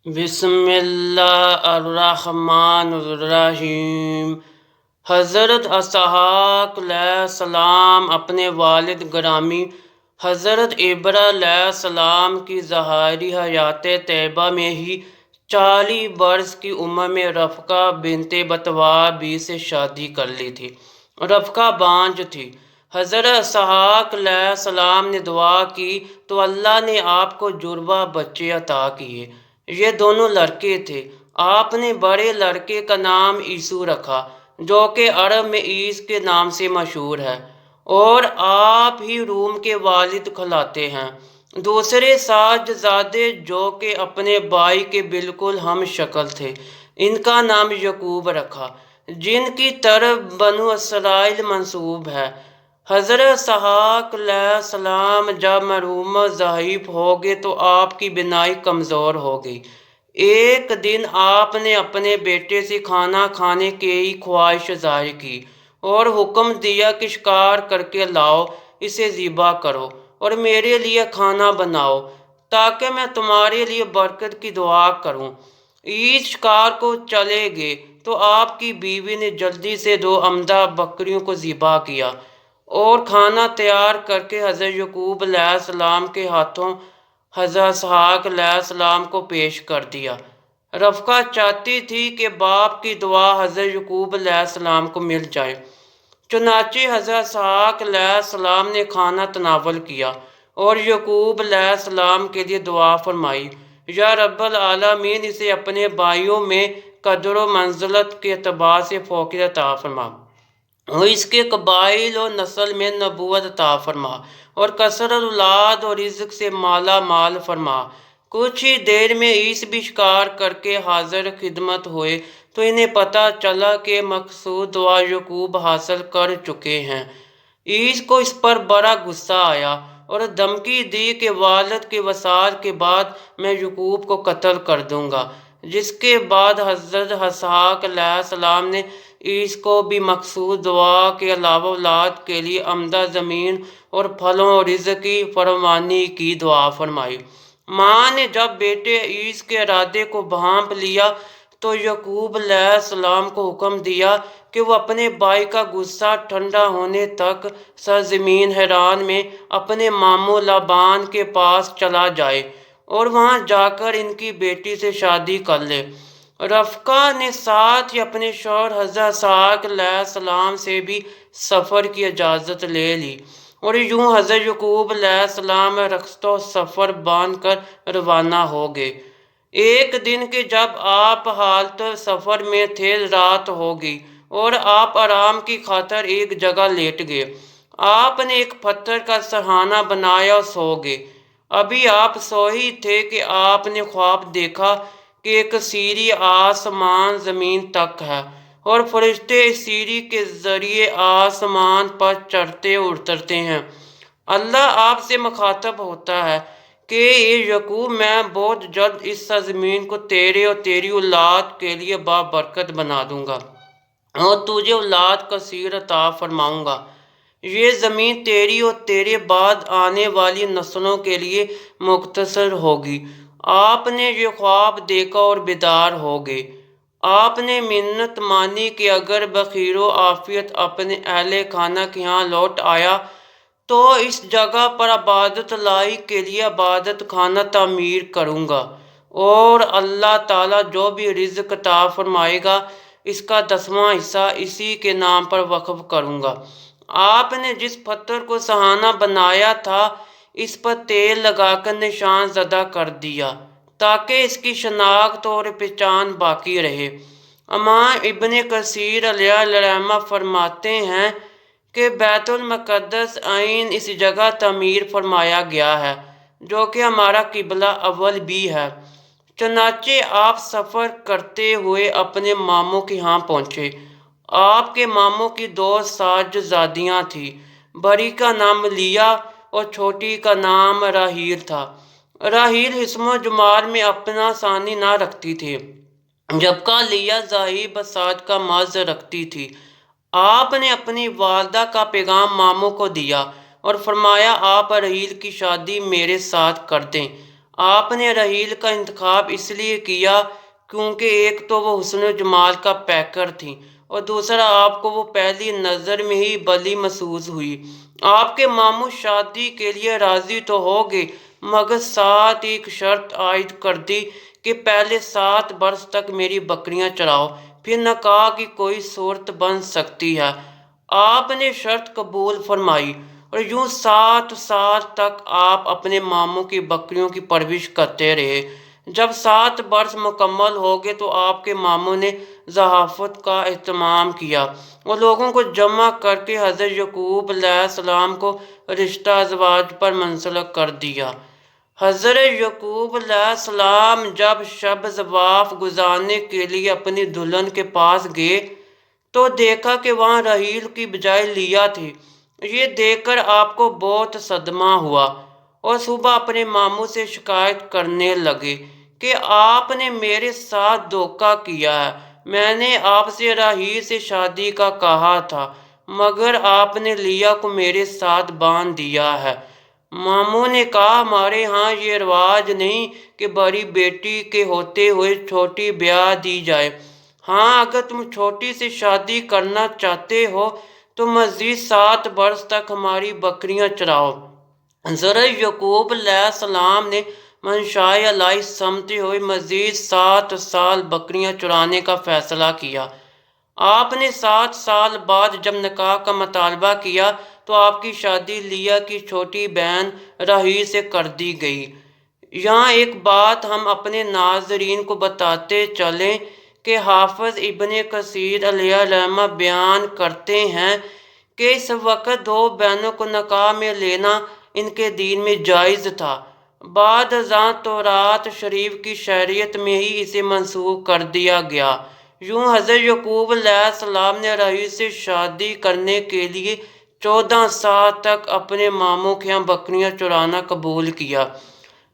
بسم اللہ الرحمن الرحیم۔ حضرت اسحاق علیہ السلام اپنے والد گرامی حضرت ابراہیم علیہ السلام کی ظاہری حیات طیبہ میں ہی 40 برس کی عمر میں رفقہ بنت بطوع سے شادی کر لی تھی۔ رفقہ بانجھ تھی۔ حضرت اسحاق علیہ السلام نے دعا کی تو اللہ نے آپ کو جربہ بچے عطا کیے۔ یہ دونوں لڑکے تھے۔ آپ نے بڑے لڑکے کا نام عیسو رکھا، جو کہ عرب میں عیس کے نام سے مشہور ہے، اور آپ ہی روم کے والد کہلاتے ہیں۔ دوسرے صاحبزادے جو کہ اپنے بھائی کے بالکل ہم شکل تھے، ان کا نام یعقوب رکھا، جن کی طرف بنو اسرائیل منسوب ہے۔ حضرت اسحاق علیہ السلام جب محروم و ضعیف ہو گئے تو آپ کی بینائی کمزور ہو گئی۔ ایک دن آپ نے اپنے بیٹے سے کھانا کھانے کی خواہش ظاہر کی اور حکم دیا کہ شکار کر کے لاؤ، اسے ذبح کرو اور میرے لیے کھانا بناؤ تاکہ میں تمہارے لیے برکت کی دعا کروں۔ عیس شکار کو چلے گئے تو آپ کی بیوی نے جلدی سے 2 عمدہ بکریوں کو ذبح کیا اور کھانا تیار کر کے حضرت یعقوب علیہ السلام کے ہاتھوں حضرت اسحاق علیہ السلام کو پیش کر دیا۔ رفقہ چاہتی تھی کہ باپ کی دعا حضرت یعقوب علیہ السلام کو مل جائے، چنانچہ حضرت اسحاق علیہ السلام نے کھانا تناول کیا اور یعقوب علیہ السلام کے لیے دعا فرمائی، یا رب العالمین، اسے اپنے بھائیوں میں قدر و منزلت کے اعتبار سے فوقیت عطا فرما اور اس کے قبائل اور نسل میں نبوت عطا فرما اور کثرت اولاد اور رزق سے مالا مال فرما۔ کچھ ہی دیر میں عیس بھی شکار کر کے حاضر خدمت ہوئے تو انہیں پتہ چلا کہ مقصود دعا یعقوب حاصل کر چکے ہیں۔ عیس کو اس پر بڑا غصہ آیا اور دھمکی دی کہ والد کے وصال کے بعد میں یعقوب کو قتل کر دوں گا، جس کے بعد حضرت اسحاق علیہ السلام نے عیس کو بھی مقصود دعا کے علاوہ اولاد کے لیے عمدہ زمین اور پھلوں اور رزق کی فراوانی کی دعا فرمائی۔ ماں نے جب بیٹے عیس کے ارادے کو بھانپ لیا تو یعقوب علیہ السلام کو حکم دیا کہ وہ اپنے بھائی کا غصہ ٹھنڈا ہونے تک سرزمین حران میں اپنے ماموں لابان کے پاس چلا جائے اور وہاں جا کر ان کی بیٹی سے شادی کر لے۔ رفقہ نے ساتھ ہی اپنے شوہر حضرت اسحاق علیہ السلام سے بھی سفر کی اجازت لے لی اور یوں حضرت یعقوب علیہ السلام رخت و سفر باندھ کر روانہ ہو گئے۔ ایک دن کے جب آپ حالت سفر میں تھے، رات ہو گئی اور آپ آرام کی خاطر ایک جگہ لیٹ گئے۔ آپ نے ایک پتھر کا سرہانہ بنایا اور سو گئے۔ ابھی آپ سوئے تھے کہ آپ نے خواب دیکھا کہ ایک سیڑھی آسمان زمین تک ہے اور فرشتے اس سیڑھی کے ذریعے آسمان پر چڑھتے اور اترتے ہیں۔ اللہ آپ سے مخاطب ہوتا ہے کہ اے یعقوب، میں بہت جلد اس سرزمین کو تیرے اور تیری اولاد کے لیے بابرکت بنا دوں گا اور تجھے اولاد کثیر عطا فرماؤں گا۔ یہ زمین تیری اور تیرے بعد آنے والی نسلوں کے لیے مختصر ہوگی۔ آپ نے یہ خواب دیکھا اور بیدار ہو گئے۔ آپ نے منت مانی کہ اگر بخیر و عافیت اپنے اہل خانہ کے ہاں لوٹ آیا تو اس جگہ پر عبادت لائی کے لیے عبادت خانہ تعمیر کروں گا اور اللہ تعالیٰ جو بھی رزق عطا فرمائے گا اس کا 10واں حصہ اسی کے نام پر وقف کروں گا۔ آپ نے جس پتھر کو سہانہ بنایا تھا اس پر تیل لگا کر نشان زدہ کر دیا تاکہ اس کی شناخت اور پہچان باقی رہے۔ امام ابن کثیر علیہ الرحمہ فرماتے ہیں کہ بیت المقدس عین اس جگہ تعمیر فرمایا گیا ہے جو کہ ہمارا قبلہ اول بھی ہے۔ چنانچہ آپ سفر کرتے ہوئے اپنے ماموں کے ہاں پہنچے۔ آپ کے ماموں کی 2 صاحبزادیاں تھیں، بڑی کا نام لیا اور چھوٹی کا نام راحیل تھا۔ راحیل اسم و جمال میں اپنا ثانی نہ رکھتی تھی، جبکہ لیا ظاہری بساط کا محض رکھتی تھی۔ آپ نے اپنی والدہ کا پیغام ماموں کو دیا اور فرمایا، آپ راحیل کی شادی میرے ساتھ کر دیں۔ آپ نے رحیل کا انتخاب اس لیے کیا کیونکہ ایک تو وہ حسن و جمال کا پیکر تھی اور دوسرا آپ کو وہ پہلی نظر میں ہی بلی محسوس ہوئی۔ آپ کے ماموں شادی کے لیے راضی تو ہو گئے مگر ساتھ ایک شرط عائد کر دی کہ پہلے 7 برس تک میری بکریاں چراؤ، پھر نکاح کی کوئی صورت بن سکتی ہے۔ آپ نے شرط قبول فرمائی اور یوں 7 سال تک آپ اپنے ماموں کی بکریوں کی پرورش کرتے رہے۔ جب 7 برس مکمل ہو گئے تو آپ کے ماموں نے ضیافت کا اہتمام کیا اور لوگوں کو جمع کر کے حضرت یعقوب علیہ السلام کو رشتہ ازواج پر منسلک کر دیا۔ حضرت یعقوب علیہ السلام جب شب زفاف گزارنے کے لیے اپنی دلہن کے پاس گئے تو دیکھا کہ وہاں رحیل کی بجائے لیا تھی۔ یہ دیکھ کر آپ کو بہت صدمہ ہوا اور صبح اپنے ماموں سے شکایت کرنے لگے کہ آپ نے میرے ساتھ دھوکہ کیا ہے۔ میں نے آپ سے رحیل سے شادی کا کہا تھا مگر آپ نے لیا کو میرے ساتھ باندھ دیا ہے۔ ماموں نے کہا ہمارے ہاں یہ رواج نہیں کہ بڑی بیٹی کے ہوتے ہوئے چھوٹی بیاہ دی جائے۔ ہاں اگر تم چھوٹی سے شادی کرنا چاہتے ہو تو مزید 7 برس تک ہماری بکریاں چراؤ۔ حضرت یعقوب علیہ السلام نے منشائے الہی سمجھتے ہوئے مزید 7 سال بکریاں چرانے کا فیصلہ کیا۔ آپ نے 7 سال بعد جب نکاح کا مطالبہ کیا تو آپ کی شادی لیا کی چھوٹی بہن رحیل سے کر دی گئی۔ یہاں ایک بات ہم اپنے ناظرین کو بتاتے چلیں کہ حافظ ابن کثیر علیہ الرحمہ بیان کرتے ہیں کہ اس وقت 2 بہنوں کو نکاح میں لینا ان کے دین میں جائز تھا۔ بعد ازاں تورات شریف کی شریعت میں ہی اسے منسوخ کر دیا گیا۔ یوں حضرت یعقوب علیہ السلام نے رحیل سے شادی کرنے کے لیے 14 سال تک اپنے ماموں کے ہاں بکریاں چرانا قبول کیا۔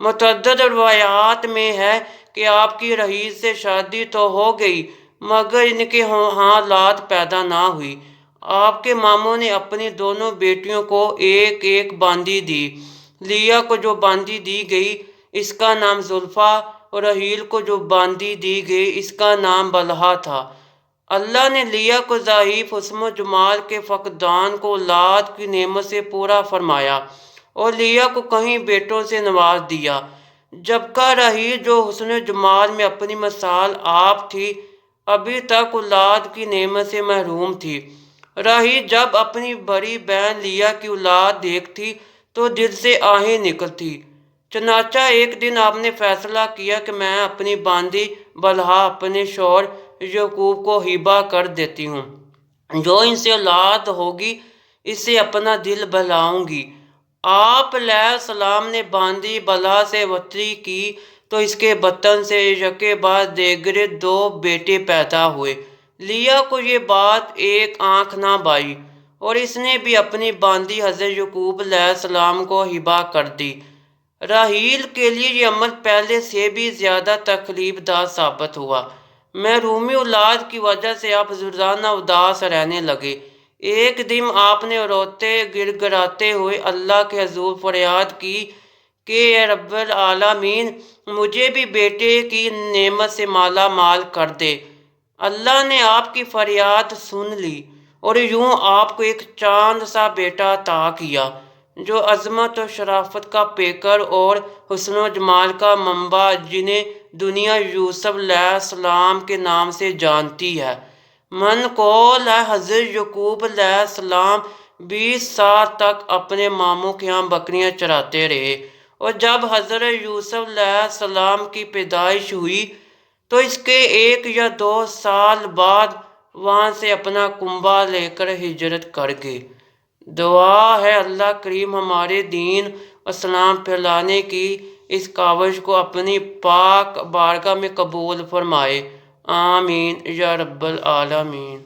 متعدد روایات میں ہے کہ آپ کی رحیل سے شادی تو ہو گئی مگر ان کے ہاں اولاد پیدا نہ ہوئی۔ آپ کے ماموں نے اپنی دونوں بیٹیوں کو ایک ایک باندی دی۔ لیا کو جو باندی دی گئی اس کا نام زلفا اور رحیل کو جو باندی دی گئی اس کا نام بلہا تھا۔ اللہ نے لیا کو ضعیف حسن و جمال کے فقدان کو اولاد کی نعمت سے پورا فرمایا اور لیا کو کئی بیٹوں سے نواز دیا، جبکہ رحیل جو حسن و جمال میں اپنی مثال آپ تھی ابھی تک اولاد کی نعمت سے محروم تھی۔ رحیل جب اپنی بڑی بہن لیا کی اولاد دیکھتی تو دل سے آہیں نکلتی۔ چنانچہ ایک دن آپ نے فیصلہ کیا کہ میں اپنی باندی بلہا اپنے شوہر یعقوب کو ہبہ کر دیتی ہوں، جو ان سے اولاد ہوگی اس سے اپنا دل بہلاؤں گی۔ آپ علیہ السلام نے باندی بلہا سے وطئی کی تو اس کے بطن سے یکے بعد دیگرے 2 بیٹے پیدا ہوئے۔ لیا کو یہ بات ایک آنکھ نہ بھائی اور اس نے بھی اپنی باندی حضرت یعقوب علیہ السلام کو ہبہ کر دی۔ رحیل کے لیے یہ عمل پہلے سے بھی زیادہ تکلیف دہ ثابت ہوا۔ محرومی اولاد کی وجہ سے آپ روزانہ اداس رہنے لگے۔ ایک دن آپ نے روتے گڑ گڑاتے ہوئے اللہ کے حضور فریاد کی کہ اے رب العالمین مجھے بھی بیٹے کی نعمت سے مالا مال کر دے۔ اللہ نے آپ کی فریاد سن لی اور یوں آپ کو ایک چاند سا بیٹا عطا کیا جو عظمت و شرافت کا پیکر اور حسن و جمال کا منبع، جنہیں دنیا یوسف علیہ السلام کے نام سے جانتی ہے۔ منقول ہے حضرت یعقوب علیہ السلام 20 سال تک اپنے ماموں کے ہاں بکریاں چراتے رہے اور جب حضرت یوسف علیہ السلام کی پیدائش ہوئی تو اس کے 1 یا 2 سال بعد وہاں سے اپنا کنبہ لے کر ہجرت کر گئے۔ دعا ہے اللہ کریم ہمارے دین اسلام پھیلانے کی اس کاوش کو اپنی پاک بارگاہ میں قبول فرمائے، آمین یا رب العالمین۔